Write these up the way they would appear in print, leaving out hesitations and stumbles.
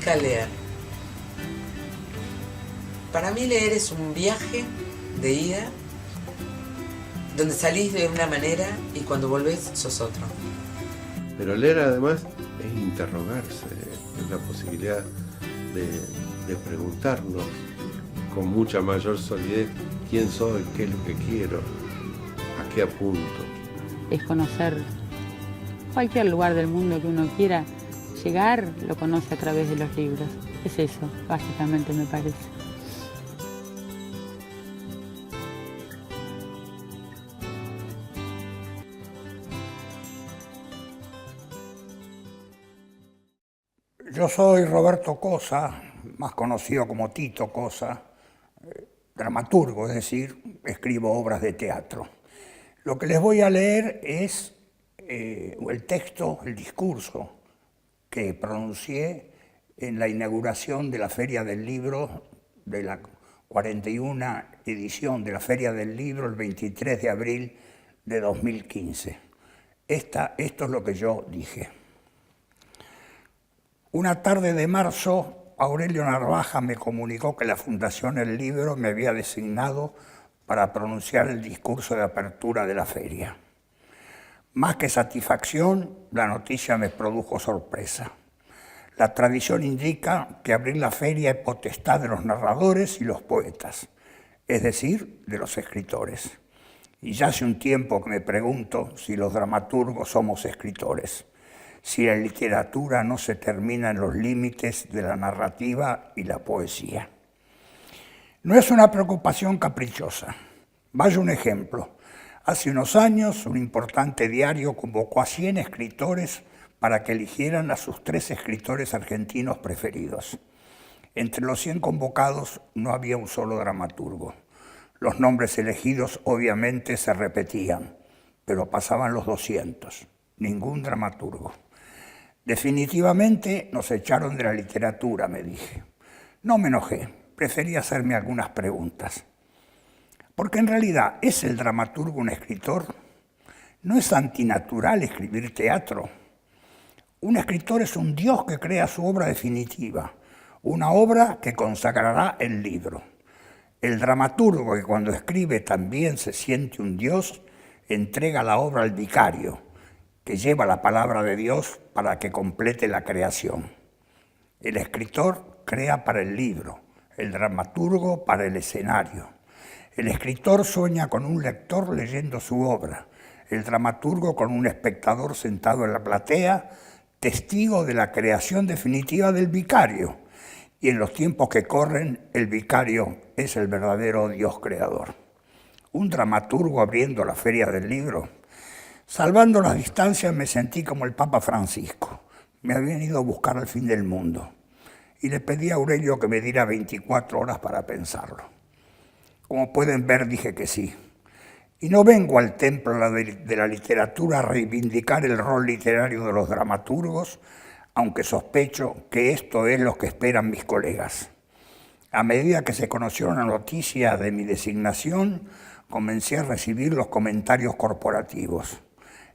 significa leer. Para mí leer es un viaje de ida, donde salís de una manera y cuando volvés sos otro. Pero leer además es interrogarse, es la posibilidad de preguntarnos con mucha mayor solidez quién soy, qué es lo que quiero, a qué apunto. Es conocer cualquier lugar del mundo que uno quiera llegar, lo conoce a través de los libros. Es eso, básicamente, me parece. Yo soy Roberto Cosa, más conocido como Tito Cosa, dramaturgo, es decir, escribo obras de teatro. Lo que les voy a leer es el texto, el discurso que pronuncié en la inauguración de la Feria del Libro, de la 41 edición de la Feria del Libro, el 23 de abril de 2015. Esto es lo que yo dije. Una tarde de marzo, Aurelio Narvaja me comunicó que la Fundación El Libro me había designado para pronunciar el discurso de apertura de la feria. Más que satisfacción, la noticia me produjo sorpresa. La tradición indica que abrir la feria es potestad de los narradores y los poetas, es decir, de los escritores. Y ya hace un tiempo que me pregunto si los dramaturgos somos escritores, si la literatura no se termina en los límites de la narrativa y la poesía. No es una preocupación caprichosa. Vaya un ejemplo. Hace unos años, un importante diario convocó a 100 escritores para que eligieran a sus 3 escritores argentinos preferidos. Entre los 100 convocados no había un solo dramaturgo. Los nombres elegidos obviamente se repetían, pero pasaban los 200. Ningún dramaturgo. Definitivamente nos echaron de la literatura, me dije. No me enojé, preferí hacerme algunas preguntas. Porque en realidad, ¿es el dramaturgo un escritor? ¿No es antinatural escribir teatro? Un escritor es un dios que crea su obra definitiva, una obra que consagrará el libro. El dramaturgo, que cuando escribe también se siente un dios, entrega la obra al vicario, que lleva la palabra de Dios para que complete la creación. El escritor crea para el libro, el dramaturgo para el escenario. El escritor sueña con un lector leyendo su obra, el dramaturgo con un espectador sentado en la platea, testigo de la creación definitiva del vicario. Y en los tiempos que corren, el vicario es el verdadero Dios creador. Un dramaturgo abriendo la Feria del Libro. Salvando las distancias me sentí como el Papa Francisco. Me habían ido a buscar al fin del mundo. Y le pedí a Aurelio que me diera 24 horas para pensarlo. Como pueden ver, dije que sí. Y no vengo al templo de la literatura a reivindicar el rol literario de los dramaturgos, aunque sospecho que esto es lo que esperan mis colegas. A medida que se conoció la noticia de mi designación, comencé a recibir los comentarios corporativos.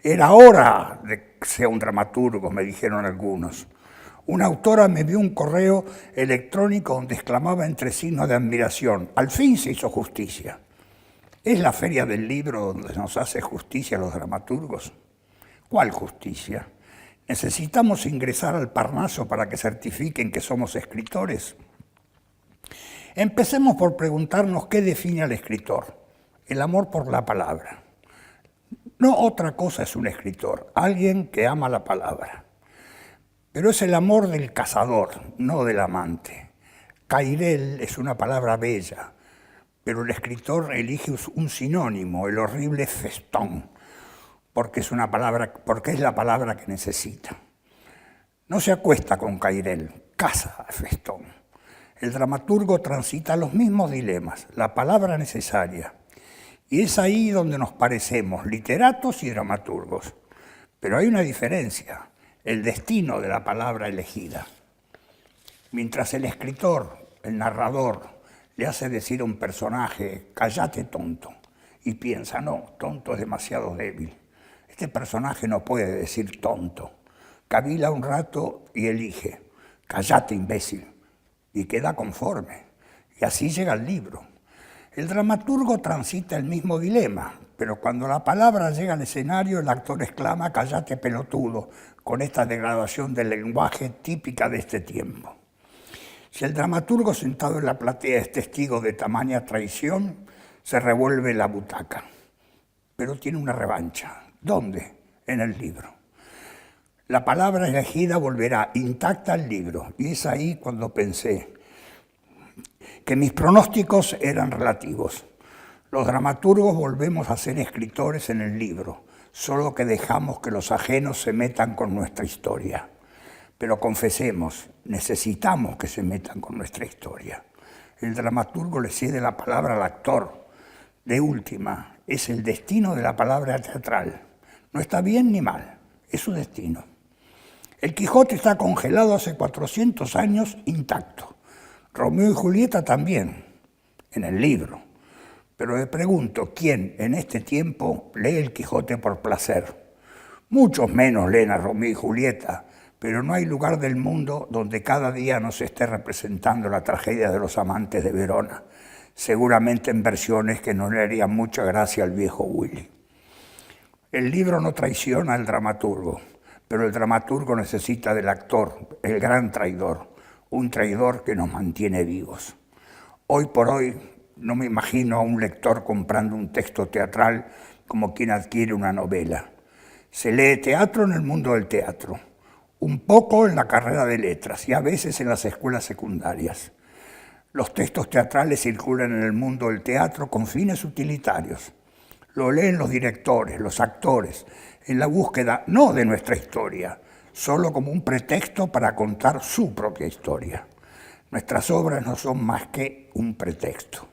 Era hora de que sea un dramaturgo, me dijeron algunos. Una autora me envió un correo electrónico donde exclamaba entre signos de admiración: al fin se hizo justicia. ¿Es la Feria del Libro donde nos hace justicia a los dramaturgos? ¿Cuál justicia? ¿Necesitamos ingresar al Parnaso para que certifiquen que somos escritores? Empecemos por preguntarnos qué define al escritor. El amor por la palabra. No otra cosa es un escritor, alguien que ama la palabra. Pero es el amor del cazador, no del amante. Cairel es una palabra bella, pero el escritor elige un sinónimo, el horrible festón, porque es la palabra que necesita. No se acuesta con Cairel, caza a festón. El dramaturgo transita los mismos dilemas, la palabra necesaria. Y es ahí donde nos parecemos, literatos y dramaturgos. Pero hay una diferencia, el destino de la palabra elegida. Mientras el escritor, el narrador, le hace decir a un personaje, cállate tonto, y piensa, no, tonto es demasiado débil. Este personaje no puede decir tonto. Cavila un rato y elige, cállate imbécil, y queda conforme. Y así llega el libro. El dramaturgo transita el mismo dilema, pero cuando la palabra llega al escenario, el actor exclama cállate pelotudo, con esta degradación del lenguaje típica de este tiempo. Si el dramaturgo sentado en la platea es testigo de tamaña traición, se revuelve la butaca. Pero tiene una revancha. ¿Dónde? En el libro. La palabra elegida volverá intacta al libro, y es ahí cuando pensé que mis pronósticos eran relativos. Los dramaturgos volvemos a ser escritores en el libro, solo que dejamos que los ajenos se metan con nuestra historia. Pero confesemos, necesitamos que se metan con nuestra historia. El dramaturgo le cede la palabra al actor. De última, es el destino de la palabra teatral. No está bien ni mal, es su destino. El Quijote está congelado hace 400 años intacto. Romeo y Julieta también, en el libro. Pero me pregunto, ¿quién en este tiempo lee el Quijote por placer? Muchos menos leen a Romeo y Julieta, pero no hay lugar del mundo donde cada día nos esté representando la tragedia de los amantes de Verona, seguramente en versiones que no le harían mucha gracia al viejo Willy. El libro no traiciona al dramaturgo, pero el dramaturgo necesita del actor, el gran traidor, un traidor que nos mantiene vivos. Hoy por hoy no me imagino a un lector comprando un texto teatral como quien adquiere una novela. Se lee teatro en el mundo del teatro, un poco en la carrera de letras y a veces en las escuelas secundarias. Los textos teatrales circulan en el mundo del teatro con fines utilitarios. Lo leen los directores, los actores, en la búsqueda no de nuestra historia, solo como un pretexto para contar su propia historia. Nuestras obras no son más que un pretexto.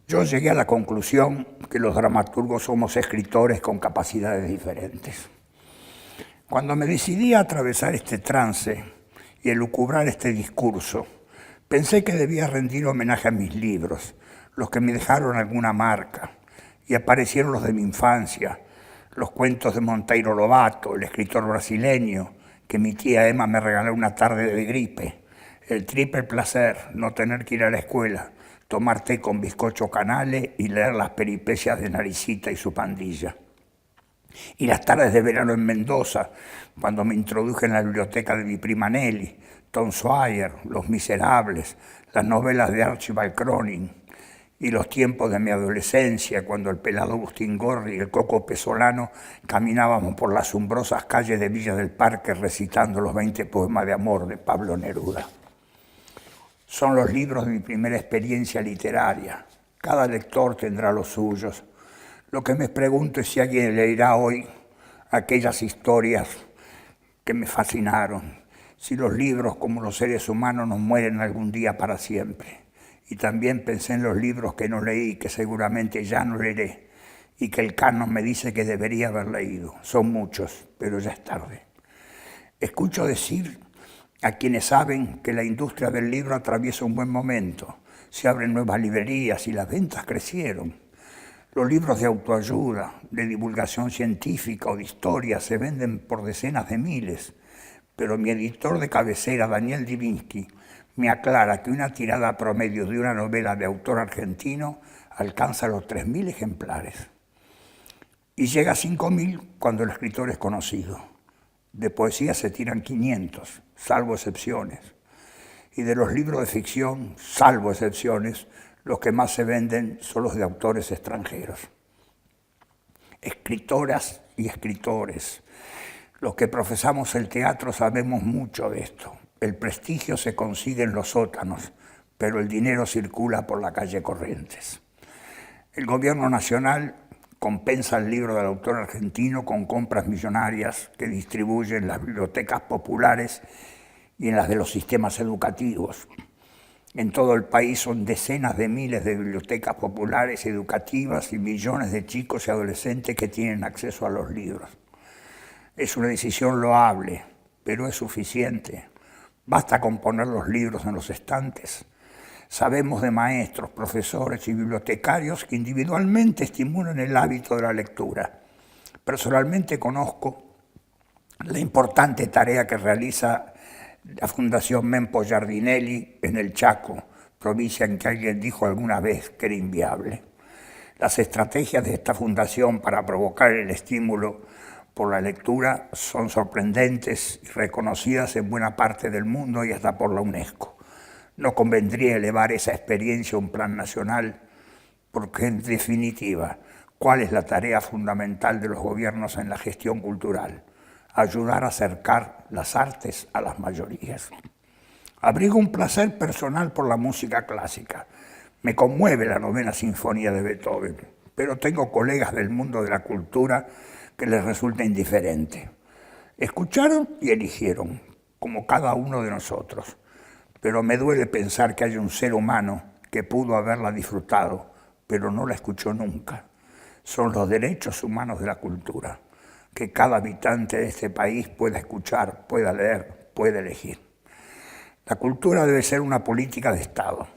Yo llegué a la conclusión que los dramaturgos somos escritores con capacidades diferentes. Cuando me decidí a atravesar este trance y elucubrar este discurso, pensé que debía rendir homenaje a mis libros, los que me dejaron alguna marca, y aparecieron los de mi infancia, los cuentos de Monteiro Lobato, el escritor brasileño, que mi tía Emma me regaló una tarde de gripe, el triple placer, no tener que ir a la escuela, tomar té con bizcocho canale y leer las peripecias de Naricita y su pandilla. Y las tardes de verano en Mendoza, cuando me introduje en la biblioteca de mi prima Nelly, Tom Sawyer, Los Miserables, las novelas de Archibald Cronin, y los tiempos de mi adolescencia, cuando el pelado Agustín Gorri y el Coco Pesolano caminábamos por las umbrosas calles de Villa del Parque recitando los 20 poemas de amor de Pablo Neruda. Son los libros de mi primera experiencia literaria. Cada lector tendrá los suyos. Lo que me pregunto es si alguien leerá hoy aquellas historias que me fascinaron, si los libros, como los seres humanos, nos mueren algún día para siempre. Y también pensé en los libros que no leí y que seguramente ya no leeré, y que el canon me dice que debería haber leído. Son muchos, pero ya es tarde. Escucho decir a quienes saben que la industria del libro atraviesa un buen momento. Se abren nuevas librerías y las ventas crecieron. Los libros de autoayuda, de divulgación científica o de historia se venden por decenas de miles, pero mi editor de cabecera, Daniel Divinsky, me aclara que una tirada promedio de una novela de autor argentino alcanza los 3.000 ejemplares. Y llega a 5.000 cuando el escritor es conocido. De poesía se tiran 500, salvo excepciones. Y de los libros de ficción, salvo excepciones, los que más se venden son los de autores extranjeros. Escritoras y escritores. Los que profesamos el teatro sabemos mucho de esto. El prestigio se consigue en los sótanos, pero el dinero circula por la calle Corrientes. El gobierno nacional compensa el libro del autor argentino con compras millonarias que distribuye en las bibliotecas populares y en las de los sistemas educativos. En todo el país son decenas de miles de bibliotecas populares educativas y millones de chicos y adolescentes que tienen acceso a los libros. Es una decisión loable, pero es suficiente. Basta con poner los libros en los estantes. Sabemos de maestros, profesores y bibliotecarios que individualmente estimulan el hábito de la lectura. Personalmente conozco la importante tarea que realiza la Fundación Mempo Giardinelli en el Chaco, provincia en que alguien dijo alguna vez que era inviable. Las estrategias de esta fundación para provocar el estímulo por la lectura son sorprendentes y reconocidas en buena parte del mundo y hasta por la UNESCO. No convendría elevar esa experiencia a un plan nacional porque, en definitiva, ¿cuál es la tarea fundamental de los gobiernos en la gestión cultural? Ayudar a acercar las artes a las mayorías. Abrigo un placer personal por la música clásica. Me conmueve la 9ª Sinfonía de Beethoven, pero tengo colegas del mundo de la cultura que les resulta indiferente. Escucharon y eligieron, como cada uno de nosotros, pero me duele pensar que hay un ser humano que pudo haberla disfrutado, pero no la escuchó nunca. Son los derechos humanos de la cultura, que cada habitante de este país pueda escuchar, pueda leer, pueda elegir. La cultura debe ser una política de Estado.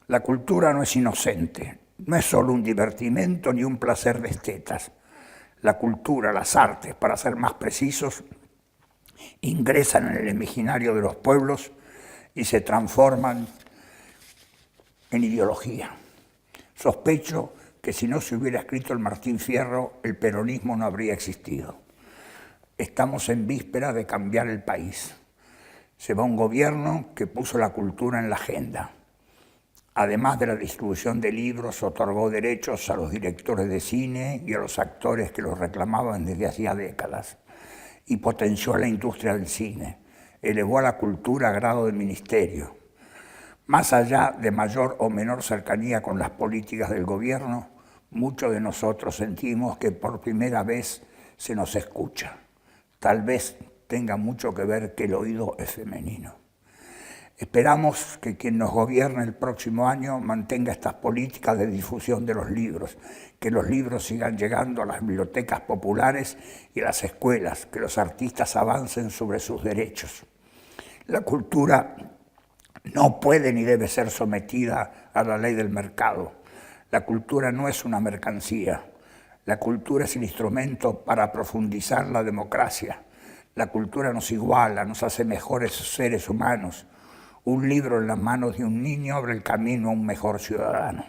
La cultura no es inocente, no es solo un divertimento ni un placer de estetas. La cultura, las artes, para ser más precisos, ingresan en el imaginario de los pueblos y se transforman en ideología. Sospecho que si no se hubiera escrito el Martín Fierro, el peronismo no habría existido. Estamos en víspera de cambiar el país. Se va un gobierno que puso la cultura en la agenda. Además de la distribución de libros, otorgó derechos a los directores de cine y a los actores que los reclamaban desde hacía décadas. Y potenció a la industria del cine. Elevó a la cultura a grado de ministerio. Más allá de mayor o menor cercanía con las políticas del gobierno, muchos de nosotros sentimos que por primera vez se nos escucha. Tal vez tenga mucho que ver que el oído es femenino. Esperamos que quien nos gobierne el próximo año mantenga estas políticas de difusión de los libros, que los libros sigan llegando a las bibliotecas populares y a las escuelas, que los artistas avancen sobre sus derechos. La cultura no puede ni debe ser sometida a la ley del mercado. La cultura no es una mercancía. La cultura es el instrumento para profundizar la democracia. La cultura nos iguala, nos hace mejores seres humanos. Un libro en las manos de un niño abre el camino a un mejor ciudadano.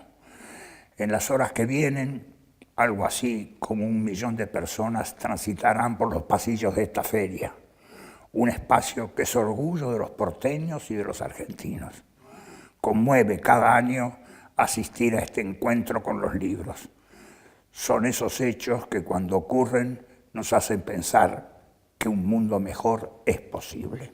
En las horas que vienen, algo así como 1 millón de personas transitarán por los pasillos de esta feria. Un espacio que es orgullo de los porteños y de los argentinos. Conmueve cada año asistir a este encuentro con los libros. Son esos hechos que cuando ocurren nos hacen pensar que un mundo mejor es posible.